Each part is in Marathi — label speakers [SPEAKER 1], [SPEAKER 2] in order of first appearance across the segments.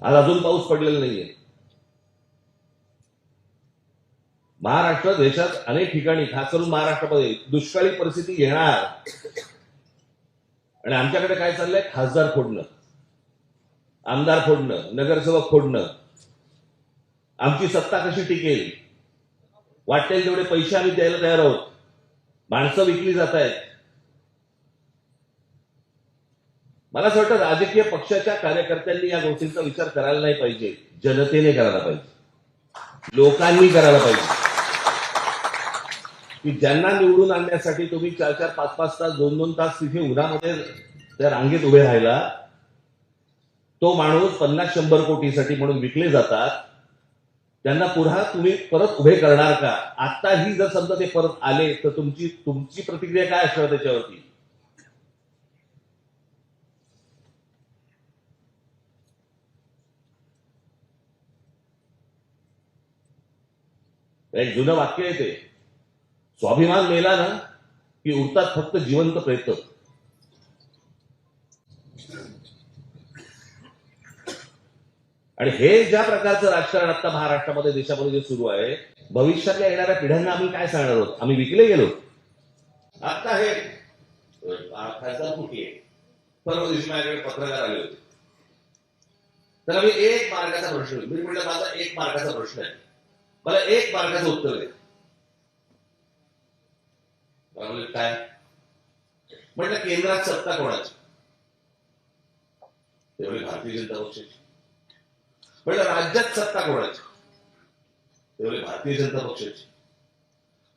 [SPEAKER 1] आज अजून पाऊस पडलेला नाहीये. महाराष्ट्र देशात अनेक ठिकाणी, खास करून महाराष्ट्रामध्ये दुष्काळी परिस्थिती येणार. आणि आमच्याकडे काय चाललंय? खासदार फोडणं, आमदार फोडणं, नगरसेवक फोडणं. आमची सत्ता कशी टिकेल, वाटेल तेवढे पैसे आम्ही द्यायला तयार आहोत. माणसं विकली जात आहेत. मला असं वाटतं राजकीय पक्षाच्या कार्यकर्त्यांनी या गोष्टींचा विचार करायला नाही पाहिजे. जनतेने करायला पाहिजे, लोकांनी करायला पाहिजे. की ज्यांना निवडून आणण्यासाठी तुम्ही 4-4, 5-5 तास, 2-2 तास तिथे उन्हामध्ये त्या रांगेत उभे राहिला, तो माणूस 50-100 कोटीसाठी म्हणून विकले जातात. त्यांना पुन्हा तुम्ही परत उभे करणार का? आताही जर समजा ते परत आले तर तुमची प्रतिक्रिया काय असणार त्याच्यावरती? एक जुनं वाक्य आहे ते, स्वाभिमान मेला ना की उरतात फक्त जिवंत प्रेत. आणि हे ज्या प्रकारचं राजकारण आता महाराष्ट्रामध्ये, देशामध्ये जे सुरू आहे, भविष्यातल्या येणाऱ्या पिढ्यांना आम्ही काय सांगणार आहोत? आम्ही विकले गेलो. आता हे खासदार कुठे आहे? परवा दिवशी माझ्याकडे पत्रकार आले होते. तर आम्ही 1 मार्काचा प्रश्न, मी म्हटलं माझा 1 मार्काचा प्रश्न आहे, मला 1 मार्काचं उत्तर दे. काय म्हटलं? केंद्रात सत्ता कोणाची? तेवढी भारतीय जनता पक्षाची. म्हटलं राज्यात सत्ता कोणाची? तेवढी भारतीय जनता पक्षाची.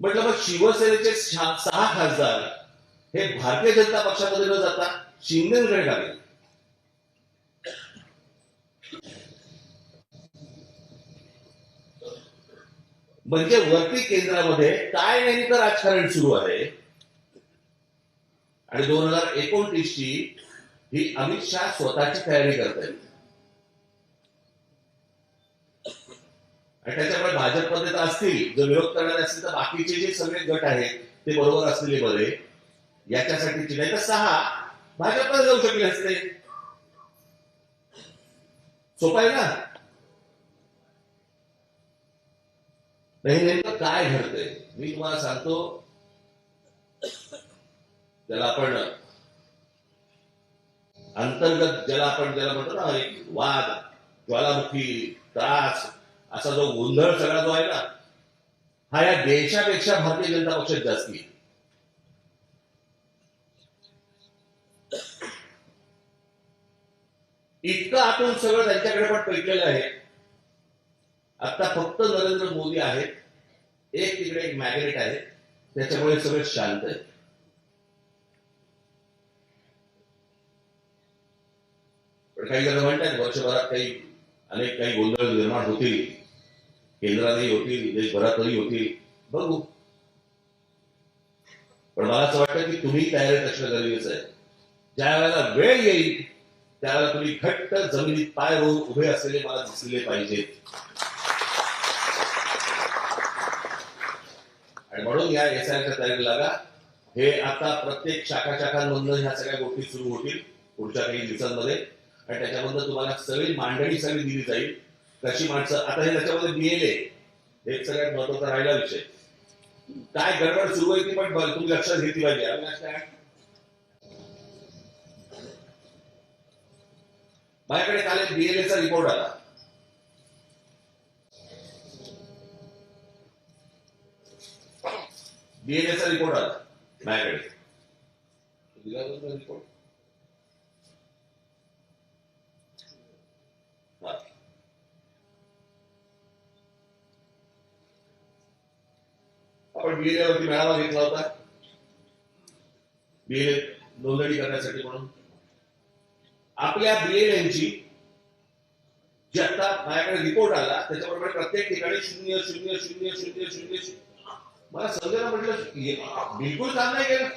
[SPEAKER 1] म्हटलं मग शिवसेनेचे 6 खासदार हे भारतीय जनता पक्षामध्ये न जाता शिंदेकडे का गेले? म्हणजे वरती केंद्रामध्ये काय नेमकं राजकारण सुरू आहे? आणि 2029ची ही अमित शहा स्वतःची तयारी करतायत. आणि त्याच्यामुळे भाजपमध्ये तर असतील, जर विरोध करणारे असतील तर बाकीचे जे सगळे गट आहेत ते बरोबर असलेले बरे. याच्यासाठीची नाही तर 6 भाजपला जाऊ शकले असते. सोपं आहे ना? नाही, नेमकं काय घडतंय मी तुम्हाला सांगतो. ज्याला आपण अंतर्गत, ज्याला म्हणतो ना, एक वाद, ज्वालामुखी, त्रास, असा जो गोंधळ सगळा जो आहे ना, हा या देशापेक्षा भारतीय जनता पक्षात जास्ती. इतकं आतून सगळं त्यांच्याकडे पण पेटलेलं आहे. आता फक्त नरेंद्र मोदी आहेत, एक तिकडे एक मॅग्नेट आहे, त्याच्यामुळे सगळं शांत आहे. पण काही जण म्हणतात वर्षभरात काही गोंधळ निर्माण होतील, केंद्रातही होतील, देशभरातही होतील, बघू. पण मला असं वाटतं की तुम्ही तयारीत असणं गरजेचं आहे. ज्या वेळेला वेळ येईल त्यावेळेला तुम्ही घट्ट जमिनीत पाय रोवून उभे असलेले मला दिसले पाहिजेत. आणि म्हणून या एसआयच्या तयारीला लागा. हे आता प्रत्येक शाखांमधून ह्या सगळ्या गोष्टी सुरू होतील पुढच्या काही दिवसांमध्ये. आणि त्याच्यामधून तुम्हाला सगळी मांडणी सगळी दिली जाईल. कशी माणसं, आता हे त्याच्यामध्ये बीएलए हे सगळ्यात महत्वाचा राहिला विषय. काय गडबड सुरू आहे ती पण तुम्ही लक्षात घेतली पाहिजे. माझ्याकडे काल एक बीएलएचा रिपोर्ट आला. बीएलएचा रिपोर्ट आला माझ्याकडे. दिला रिपोर्ट. आपण बीएलएवरती मेळावा घेतला होता, बीएलए नोंदणी करण्यासाठी म्हणून. आपल्या बीएलएची जी आता माझ्याकडे रिपोर्ट आला त्याच्याबरोबर प्रत्येक ठिकाणी 0-0-0-0-0-0. मला समजायला म्हटलं बिलकुल काम नाही केलं.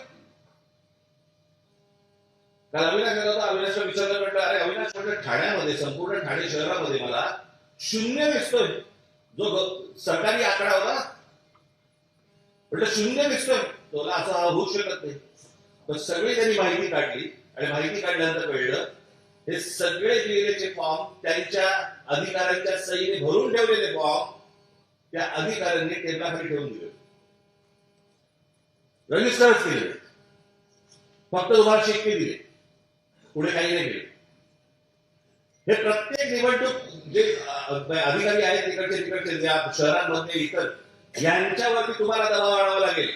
[SPEAKER 1] काल अविनाश गेला होता, अविनाशला विचारलं, म्हटलं अरे अविनाश, म्हटलं ठाण्यामध्ये, संपूर्ण ठाणे शहरामध्ये मला 0 दिसतोय. जो सरकारी आकडा होता म्हटलं 0 दिसतोय. तुला असं होऊ शकत नाही. तर सगळी त्यांनी माहिती काढली आणि माहिती काढल्यानंतर कळलं हे सगळे दिलेले फॉर्म त्यांच्या अधिकाऱ्यांच्या सहीने भरून ठेवलेले फॉर्म त्या अधिकाऱ्यांनी टेबलाखाली ठेवून दिले, रजिस्टरच केले, फक्त तुम्हाला शिक्के दिले, पुढे काही नाही केले. हे प्रत्येक निवडणूक जे अधिकारी आहेत तिकडचे ज्या शहरांमध्ये इतर यांच्यावरती तुम्हाला दबाव आणावा लागेल.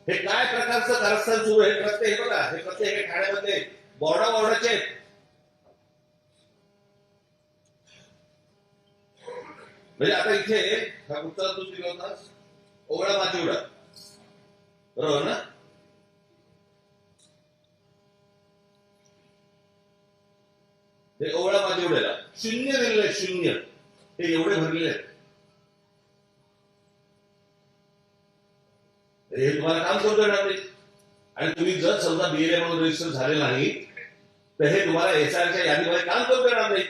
[SPEAKER 1] हे काय प्रकारचं कारस्थान सुरू आहे? प्रत्येक बघा, हे प्रत्येक ठाण्यामध्ये बोर्डाचे आहेत. म्हणजे आता इथे हा कुठचा तू दिला होता, ओवळा माचिवडा, बरोबर ना? हे ओवळा माचिवड्याला 0 दिलेलं, 0. हे एवढे भरलेले आहेत. हे तुम्हाला काम करून देणार नाही. आणि तुम्ही जर समजा बीएलए म्हणून रजिस्टर झाले नाही तर हे तुम्हाला एसआरच्या यादीमध्ये काम करून देणार नाही.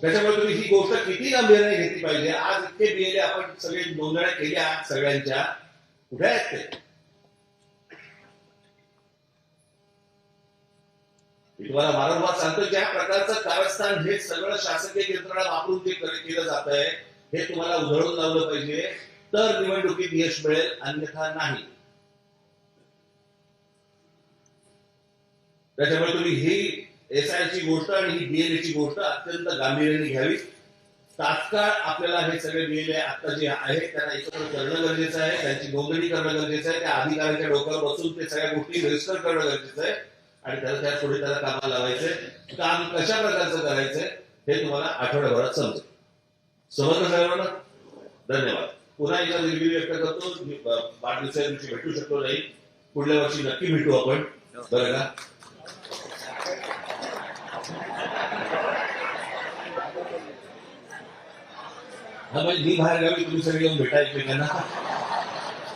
[SPEAKER 1] त्याच्यामुळे तुम्ही ही गोष्ट किती गांभीर्याने घेतली पाहिजे. आज इतके बीएलए आपण सगळे नोंदण्या केल्या सगळ्यांच्या, कुठे आहेत ते? मी तुम्हाला वारंवार सांगतो, ज्या प्रकारचं कारस्थान हे सगळं शासकीय यंत्रणा वापरून जे केलं जात आहे हे तुम्हाला उधळून लावलं पाहिजे, तर निवडणुकीत यश मिळेल, अन्यथा नाही. त्याच्यामुळे तुम्ही ही एसआयची गोष्ट आणि ही बीएलएची गोष्ट अत्यंत गांभीर्याने घ्यावी. तात्काळ आपल्याला हे सगळे बीएलए आता जे आहेत त्यांना एकत्र करणं गरजेचं आहे, त्यांची नोंदणी करणं गरजेचं आहे, त्या अधिकाऱ्यांच्या डोक्यावर बसून ते सगळ्या गोष्टी रजिस्टर करणं गरजेचं आहे आणि त्याला त्या पुढे त्याला कामाला लावायचंय. काम कशा प्रकारचं करायचंय हे तुम्हाला आठवड्याभरात समजेल. समजलं सर्वांना? धन्यवाद. पुन्हा एकदा दिलगिरी व्यक्त करतो. वाढदिवसा दिवशी भेटू शकतो नाही, पुढल्या वर्षी नक्की भेटू आपण, बरं का? हा, म्हणजे मी बाहेर गावी, तुम्ही सगळे येऊन भेटा एकमेकांना.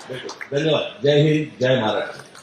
[SPEAKER 1] भेटू. धन्यवाद. जय हिंद, जय महाराष्ट्र.